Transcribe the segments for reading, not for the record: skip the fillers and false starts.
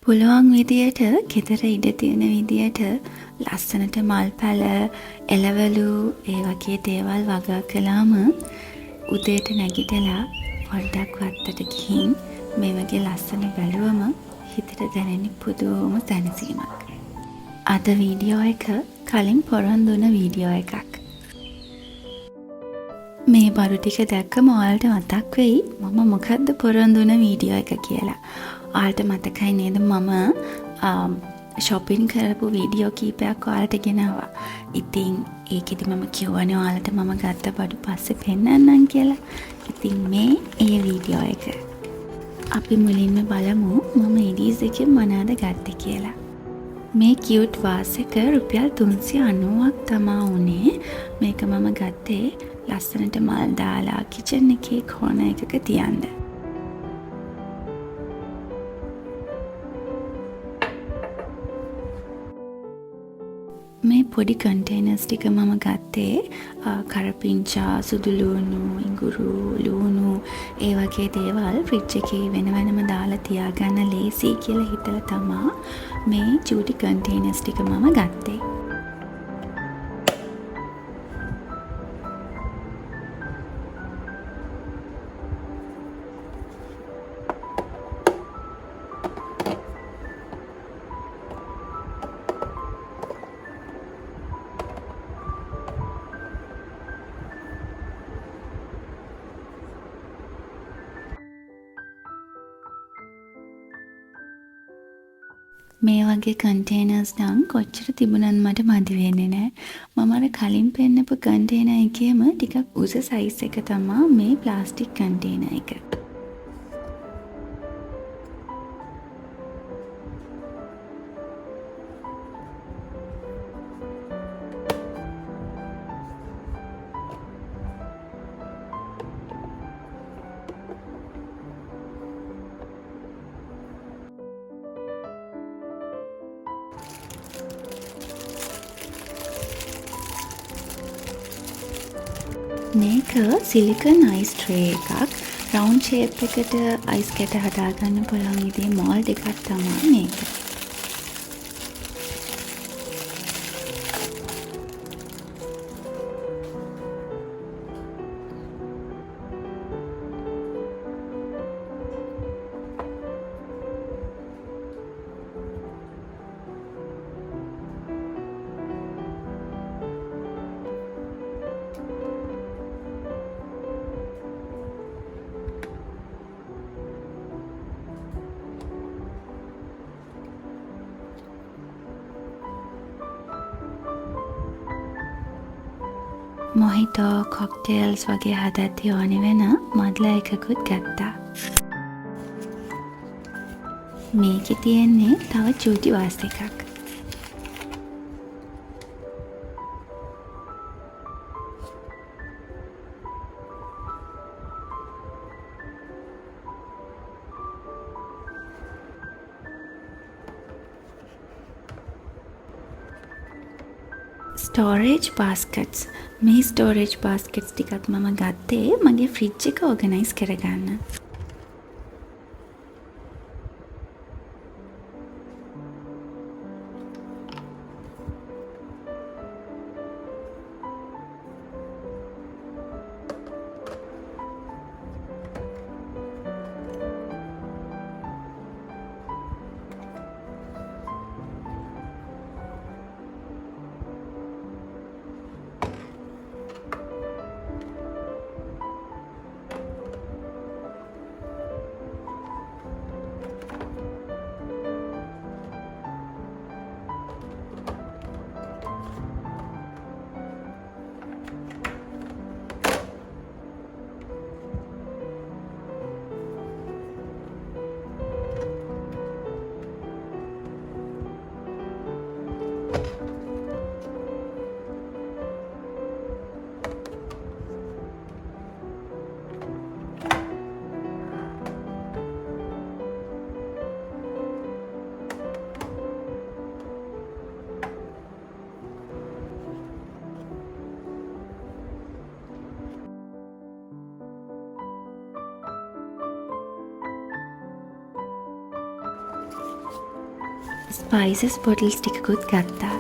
පුළුවන් විදියට ගෙදර ඉඩ තියෙන විදියට ලස්සනට මල් පැල, එළවලු ඒ වගේ දේවල් වගා කළාම උදේට නැගිටලා පොඩ්ඩක් වත්තට ගිහින් මේ වගේ ලස්සන බැලුවම හිතට දැනෙන පුදුම සැනසීමක්. අද වීඩියෝ එක කලින් පොරොන්දු වුණ වීඩියෝ එකක්. මේ බරු ටික දැක්කම ඔයාලට මතක් වෙයි මම මොකද්ද පොරොන්දු වුණ වීඩියෝ එක කියලා. ඔයාලට මතකයි නේද මම shopping කරපු වීඩියෝ කීපයක් ඔයාලට ගෙනාවා. ඉතින් ඒකෙදි මම කියවනේ ඔයාලට මම ගත්ත බඩු පස්සේ පෙන්නන්නම් කියලා. ඉතින් මේ ඒ වීඩියෝ එක. අපි මුලින්ම බලමු මම එඩීස් එකෙන් මොනවද ගත්තේ කියලා. මේ කියුට් වාස් එක රුපියල් 390ක් තමා වුණේ. මේක මම ගත්තේ ලස්සනට මල් දාලා කිචන් එකේ කෝනර් එකක තියන්න. මේ පොඩි කන්ටේනර්ස් ටික මම ගත්තේ කරපිංචා, සුදු ලූණු, ඉඟුරු, ලූණු ඒ වගේ දේවල් ෆ්‍රිජ් එකේ වෙන වෙනම දාලා තියාගන්න ලේසි කියලා හිතලා තමා මේ චූටි කන්ටේනර්ස් ටික මම ගත්තේ. මේ වගේ කන්ටේනර්ස් නම් කොච්චර තිබුණත් මට මදි වෙන්නේ නැහැ. මම අර කලින් පෙන්නපු කන්ටේනර් එකේම ටිකක් උස සයිස් එක තමයි මේ ප්ලාස්ටික් කන්ටේනර් එක. මේක සිලිකන් අයිස් ට්‍රේ එකක්. රවුන්ඩ් ෂේප් එකට අයිස් කැට හදාගන්න පුළුවන් විදිහේ මෝල්ඩ් එකක් තමයි මේක. මොහිටෝ කොක්ටේල්ස් වගේ හදද්දී ඕනේ වෙන මඩලා එකකුත් ගත්තා. මේකේ තියෙන්නේ තව චූටි වාස් එකක්. ස්ටෝරේජ් බාස්කට්ස්. මේ ස්ටෝරේජ් බාස්කට්ස් ටිකක් මම ගත්තේ මගේ ෆ්‍රිජ් එක ඕගනයිස් කරගන්න. ස්පයිසස් බොටල්ස් ටිකකුත් ගත්තා.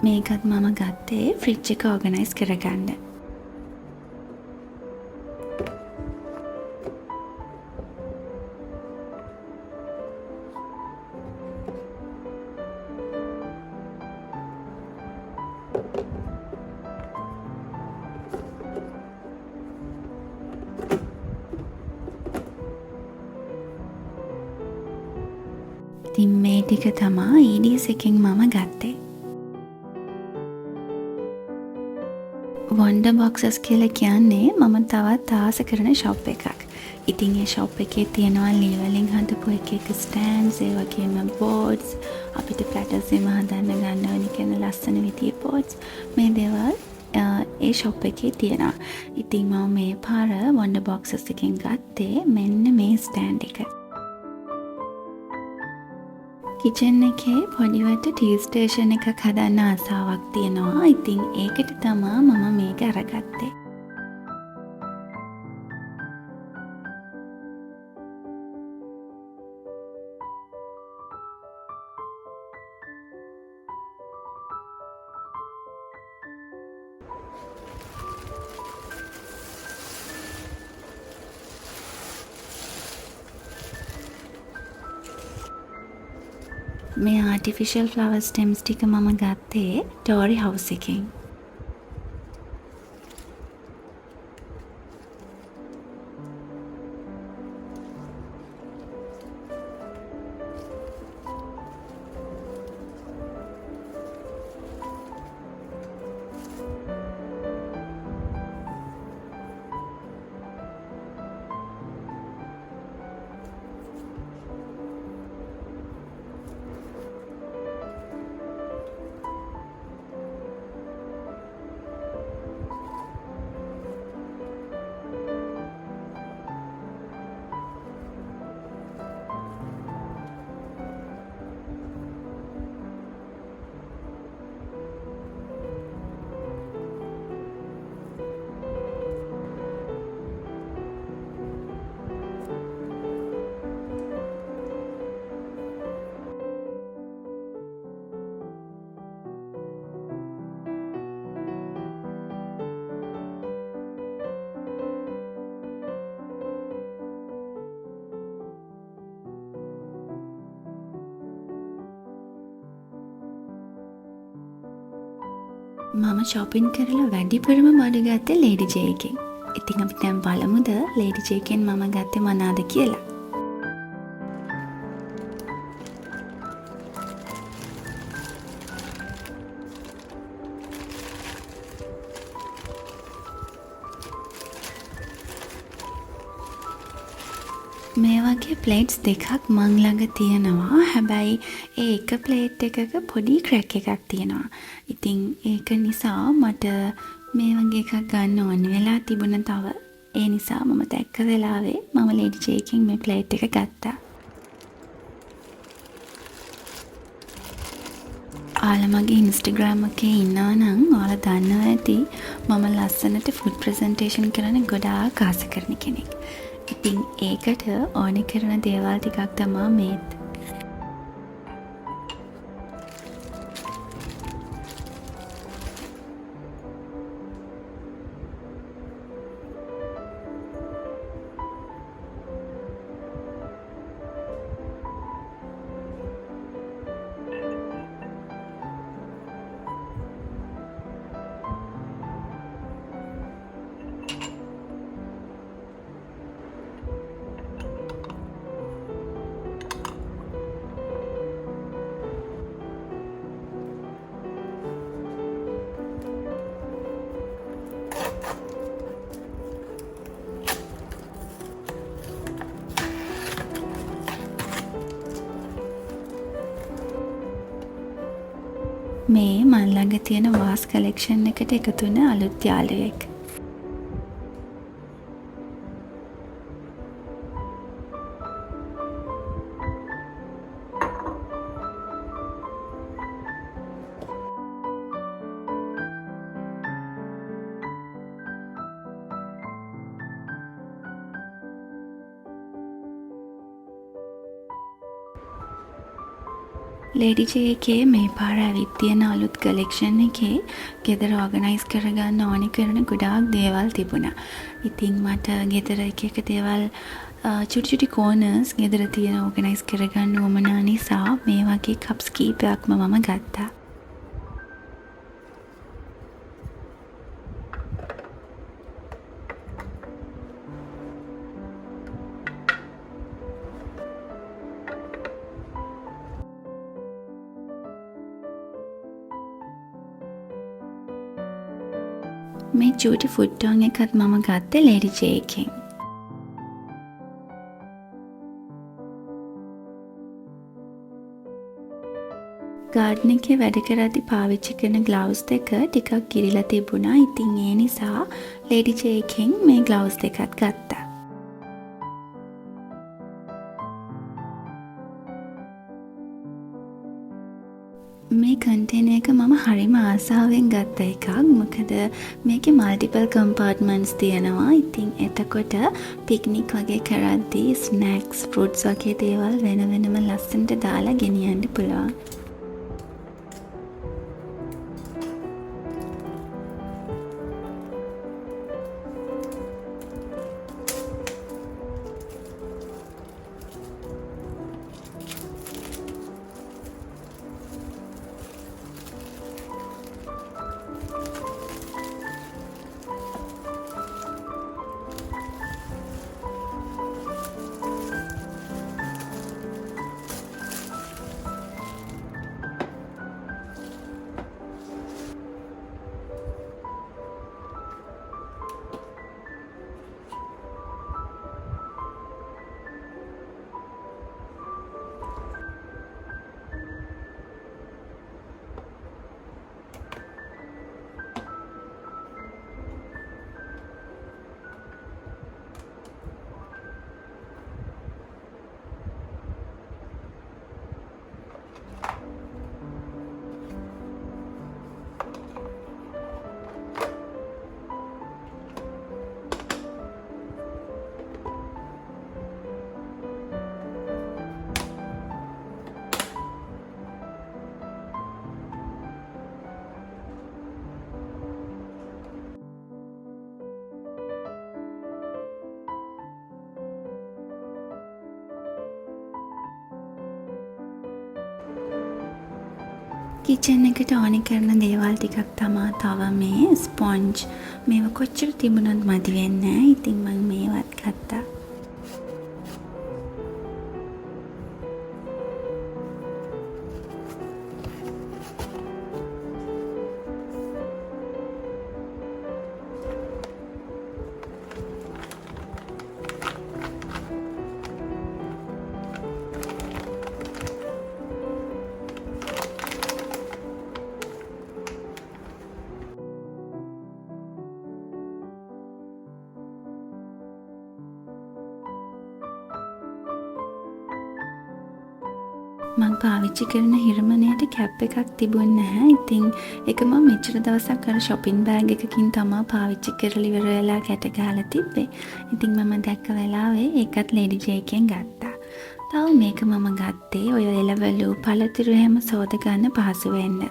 මේකත් මම ගත්තේ ෆ්‍රිජ් එක ඕගනයිස් කරගන්න. ඉතින් මේ ටික තමා EDS එකෙන් මම ගත්තේ. වොන්ඩර් බොක්සස් කියලා කියන්නේ මම තවත් ආස කරන ෂොප් එකක්. ඉතින් ඒ ෂොප් එකේ තියෙනවා ලී වලින් හදපු එක ස්ටෑන්ඩ්ස්, ඒ වගේම බෝඩ්ස්, අපිට ප්ලැටර්ස් එහෙම හදන්න ගන්න ඕනි කියන ලස්සන විදිහේ බෝඩ්ස්. මේ දේවල් ඒ ෂොප් එකේ තියෙනවා. ඉතින් මම මේ පාර වොන්ඩර් බොක්සස් එකෙන් ගත්තේ මෙන්න මේ ස්ටෑන්ඩ් එක. කිචන් එකේ පොඩිවට ටී ස්ටේෂන් එකක් හදන්න ආසාවක් තියෙනවා. ඉතින් ඒකට තමා මම මේක අරගත්තේ. මේ ආටිෆිෂල් ෆ්ලවර් ස්ටෙම්ස් ටික මම ගත්තේ ටෝරි හවුස් එකෙන්. මම ෂොපින් කරලා වැඩිපුරම බඩු ගත්තේ ලේඩි ජේ එකෙන්. ඉතින් අපි දැන් බලමුද ලේඩි ජේ එකෙන් මම ගත්තේ මොනවාද කියලා. මේ වගේ ප්ලේට්ස් දෙකක් මං ළඟ තියෙනවා. හැබැයි ඒ එක ප්ලේට් එකක පොඩි ක්‍රැක් එකක් තියෙනවා. ඉතින් ඒක නිසා මට මේ වගේ එකක් ගන්න ඕන වෙලා තිබුණ තව. ඒ නිසා මම දැක්ක වෙලාවේ මම ලේඩි ජේ එකෙන් මේ ප්ලේට් එක ගත්තා. ඔයාලා මගේ ඉන්ස්ටාග්‍රෑම් එකේ ඉන්නවා නම් ඔයාලා දන්නවා ඇති මම ලස්සනට ෆුඩ් ප්‍රසන්ටේෂන් කරන ගොඩාක් ආස කරන කෙනෙක්. ඉතින් ඒකට ඕනේ කරන දේවල් ටිකක් තමා මේත්. මේ මන් ළඟ තියෙන වාස් කලෙක්ෂන් එකට එකතු වෙන අලුත් යාළුවෙක්. ලේඩි ජේ මේ පාර ඇවිත් තියෙන අලුත් කලෙක්ෂන් එකේ ගෙදර ඕගනයිස් කරගන්න ඕනි කරන ගොඩාක් දේවල් තිබුණා. ඉතින් මට ගෙදර එක දේවල් චුටි කෝනර්ස් ගෙදර තියෙන ඕගනයිස් කරගන්න උවමනා නිසා මේ වගේ කප්ස් කීපයක්ම මම ගත්තා. මේ චූටි ෆුට්ටෝන් එකත් මම ගත්තේ ලේඩි ජේ එකෙන්. ගාඩන් එකේ වැඩ කරද්දි පාවිච්චි කරන ග්ලව්ස් දෙක ටිකක් ගිරිලා තිබුණා. ඉතින් ඒ නිසා ලේඩි ජේ එකෙන් මේ ග්ලව්ස් දෙකත් ගත්තා. මේ කන්ටේනර් එක මම හරිම ආසාවෙන් ගත්ත එකක්. මොකද මේකේ මල්ටිපල් කම්පාර්ට්මන්ට්ස් තියෙනවා. ඉතින් එතකොට පික්නික් වගේ කරද්දී ස්නැක්ස්, ෆෘට්ස් වගේ දේවල් වෙන වෙනම ලස්සනට දාලා ගෙනියන්න පුළුවන්. කිචන් එකට ඕනි කරන දේවල් ටිකක් තමා තව මේ ස්පොන්ජ්. මේවා කොච්චර තිබුණත් මදි වෙන්නේ නැහැ. ඉතින් මම මේවත් ගත්තා. මං පාවිච්චි කරන හිරමණයට කැප් එකක් තිබුණ නැහැ. ඉතින් ඒක මම මෙච්චර දවසක් අර shopping bag එකකින් තමයි පාවිච්චි කරලා ඉවර වෙලා ගැට ගහලා තිබ්බේ. ඉතින් මම දැක්ක වෙලාවේ ඒකත් ලේඩි ජේ එකෙන් ගත්තා. තව මේක මම ගත්තේ ඔය එළවලු පළතුරු හැම සෝද ගන්න පහසු වෙන්න.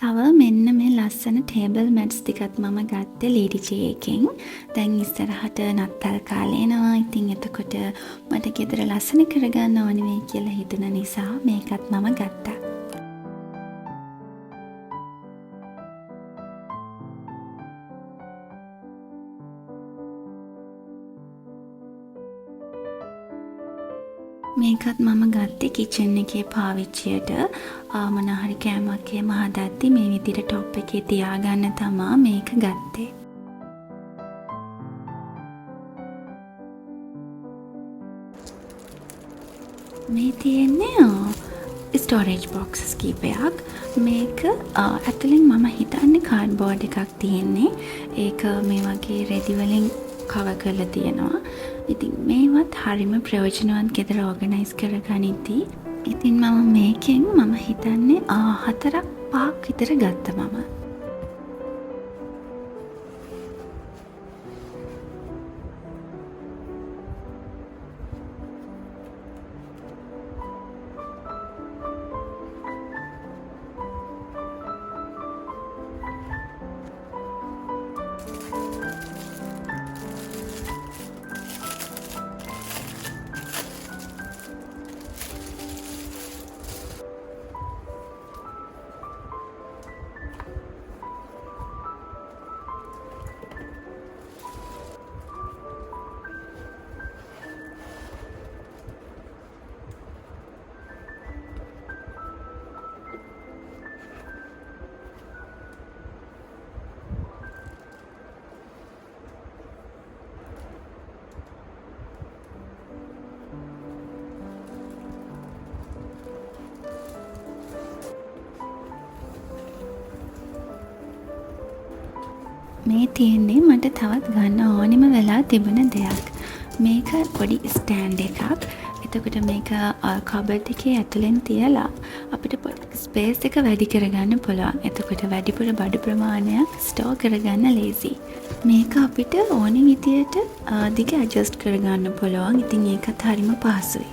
තව මෙන්න මේ ලස්සන ටේබල් මැට්ස් ටිකත් මම ගත්තේ ලේඩි ජේ එකෙන්. දැන් ඉස්සරහට නත්තල් කාලේ එනවා. ඉතින් එතකොට මට ගෙදර ලස්සන කරගන්න ඕනේ වෙයි කියලා හිතුණ නිසා මේකත් මම ගත්තා. මේකත් මම ගත්තේ කිචන් එකේ පාවිච්චියට මොනහරි කෑමක් එහෙම හදද්දි මේ විදිහට টොප් එකේ තියාගන්න තමා මේක ගත්තේ. මේ තියෙන්නේ ස්ටෝරේජ් බොක්සස් කීපයක්. මේක ඇතුලෙන් මම හිතන්නේ කාඩ්බෝඩ් එකක් තියෙන්නේ. ඒක මේ වගේ රෙදි වලින් කවර් කරලා තියෙනවා. ඉතින් මේවත් හරිම ප්‍රයෝජනවත් ගෙදර ඕගනයිස් කරගනිද්දී. ඉතින් මේකෙන් මම හිතන්නේ 4ක් 5ක් විතර ගත්තා මම. මේ තියෙන්නේ මට තවත් ගන්න ඕනෙම වෙලා තිබුණ දෙයක්. මේක පොඩි ස්ටෑන්ඩ් එකක්. එතකොට මේක කබඩ් එකේ ඇතුලෙන් තියලා අපිට පොඩි ස්පේස් එක වැඩි කරගන්න පුළුවන්. එතකොට වැඩිපුර බඩු ප්‍රමාණයක් ස්ටෝර් කරගන්න ලේසි. මේක අපිට ඕන විදියට දිග ඇඩ්ජස්ට් කරගන්න පුළුවන්. ඉතින් ඒකත් හරිම පහසුයි.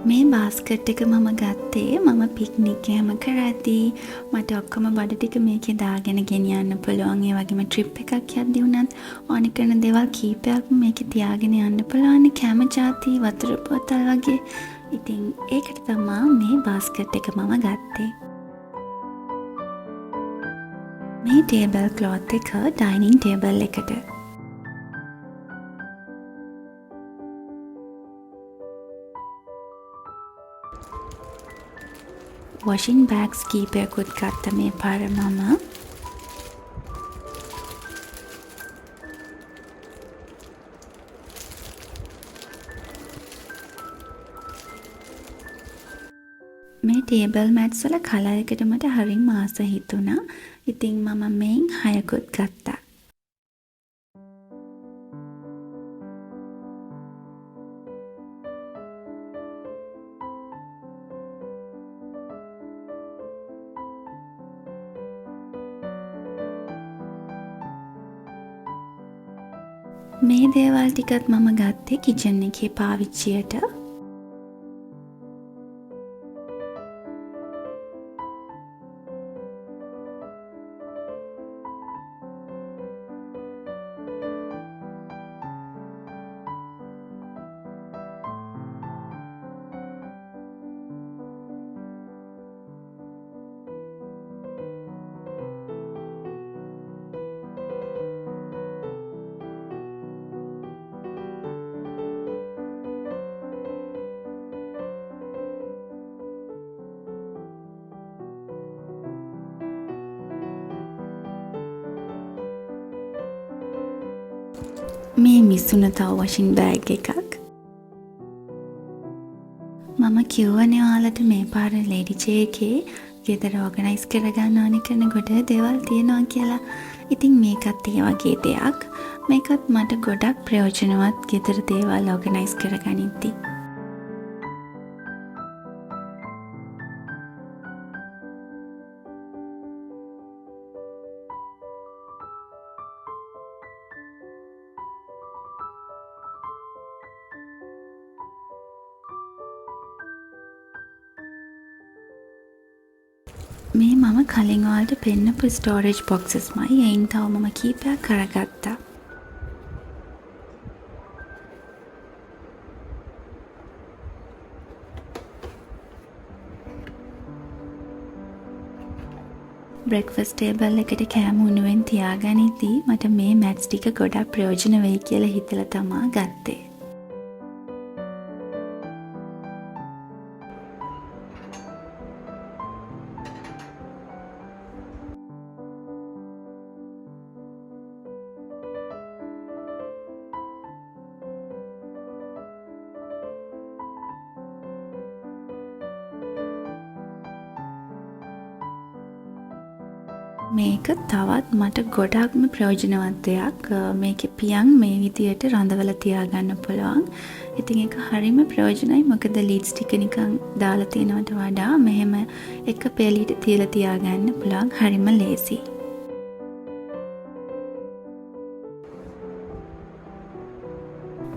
මේ බාස්කට් එක මම ගත්තේ මම පික්නික් එහෙම කරද්දී මට ඔක්කොම බඩු ටික මේකේ දාගෙන ගෙනියන්න පුළුවන්. ඒ වගේම ට්‍රිප් එකක් යද්දී උනත් ඕන කරන දේවල් කීපයක් මේකේ තියාගෙන යන්න පුළුවන්. කැම ජාති වතුර බෝතල් වගේ. ඉතින් ඒකට තමයි මේ බාස්කට් එක මම ගත්තේ. මේ ටේබල් ක්ලොත් එක ඩයිනින් ටේබල් එකට. වොෂින් බෑග්ස් කීපයකුත් ගත්ත මේ පාර මම. මේ ටේබල් මැට්ස් වල කලර් එකට මට හරිම ආස හිතුණා. ඉතින් මම මේන් 6කුත් ගත්තා. මේ දේවල් ටිකත් මම ගත්තේ කිචන් එකේ පාවිච්චියට. මේ මිස්සුන තව වොෂින් බෑග් එකක්. මම කිව්වනේ ඔයාලට මේ පාර ලේඩි ජේ එකේ ගෙදර ඕගනයිස් කරගන්න ඕනේ කරන ගොඩ දේවල් තියෙනවා කියලා. ඉතින් මේකත් ඒ වගේ දෙයක්. මේකත් මට ගොඩක් ප්‍රයෝජනවත් ගෙදර දේවල් ඕගනයිස් කරගනිද්දී. මේ මම කලින් ඔයාලට පෙන්නපු ස්ටෝරේජ් බොක්සස්මයි. එයින් තව මම කීපයක් කරගත්තා. බ්‍රෙක්ෆාස්ට් ටේබල් එකට කෑම උණුවෙන් තියාගනිද්දී මට මේ මැට්ස් ටික ගොඩක් ප්‍රයෝජන වෙයි කියලා හිතලා තමා ගත්තේ. මේක තවත් මට ගොඩක්ම ප්‍රයෝජනවත් දෙයක්. මේකේ පියන් මේ විදියට රඳවලා තියාගන්න පුළුවන්. ඉතින් ඒක හරිම ප්‍රයෝජනයි. මොකද ලිඩ්ස් ටික නිකන් දාලා තියනවට වඩා මෙහෙම එක පෙළියට තියලා තියාගන්න පුළුවන්. හරිම ලේසි.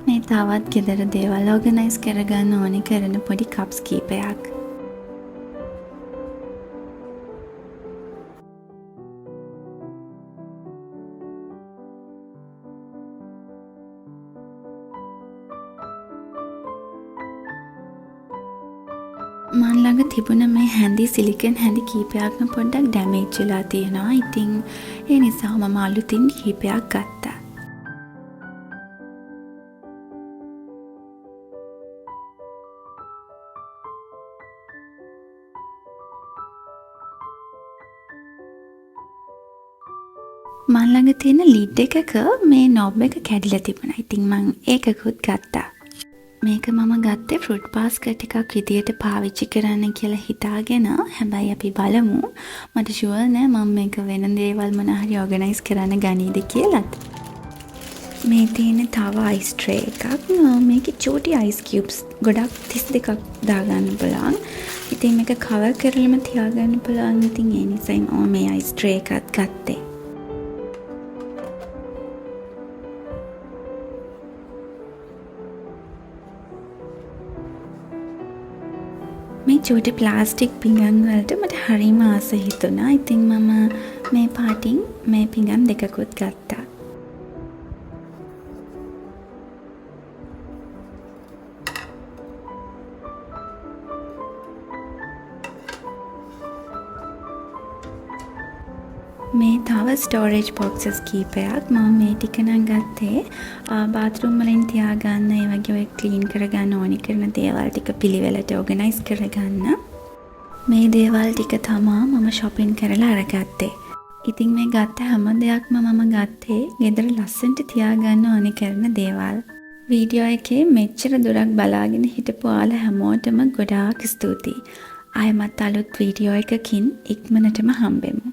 මේ තවත් ගෙදර දේවල් ඕගනයිස් කරගන්න ඕනේ කරන පොඩි කප්ස් කීපයක්. මන් ළඟ තිබුණ මේ හැඳි සිලිකන් හැඳි කීපයක්ම පොඩ්ඩක් ඩැමේජ් වෙලා තියෙනවා. ඉතින් ඒ නිසා මම අලුතින් කීපයක් ගත්තා. මන් ළඟ තියෙන ලිඩ් එකක මේ නොබ් එක කැඩිලා තිබුණා. ඉතින් මං ඒකකුත් ගත්තා. මේක මම ගත්තේ ෆෘට් බාස්කට් එකක් විදියට පාවිච්චි කරන්න කියලා හිතාගෙන. හැබැයි අපි බලමු. මට ෂුවර් නෑ මම මේක වෙන දේවල් මොන හරි ඕගනයිස් කරන්න ගනීද කියලාත්. මේ තියෙන තව අයිස් ට්‍රේ එකක්. මේකේ චූටි අයිස් කියුබ්ස් ගොඩක් 32ක් දාගන්න පුළුවන්. ඉතින් මේක කවර් කරලම තියාගන්න පුළුවන්. ඉතින් ඒ නිසා මම මේ අයිස් ට්‍රේ එකත් ගත්තේ. මේ චූටි ප්ලාස්ටික් පිඟන් වලට මට හරිම ආස හිතුණා. ඉතින් මම මේ පාටින් මේ පිඟන් දෙකකුත් ගත්තා. මේ තව ස්ටෝරේජ් බොක්සස් කීපයක්. මම මේ ටික නම් ගත්තේ බාත්රූම් වලින් තියාගන්න, ඒ වගේ ඔය ක්ලීන් කරගන්න ඕනි කරන දේවල් ටික පිළිවෙලට ඕගනයිස් කරගන්න. මේ දේවල් ටික තමා මම shopping කරලා අරගත්තේ. ඉතින් මේ ගත්ත හැම දෙයක්ම මම ගත්තේ ගෙදර ලස්සනට තියාගන්න ඕනි කරන දේවල්. වීඩියෝ එකේ මෙච්චර දුරක් බලාගෙන හිටපු ඔයාලා හැමෝටම ගොඩාක් ස්තුතියි. ආයෙමත් අලුත් වීඩියෝ එකකින් ඉක්මනටම හම්බෙමු.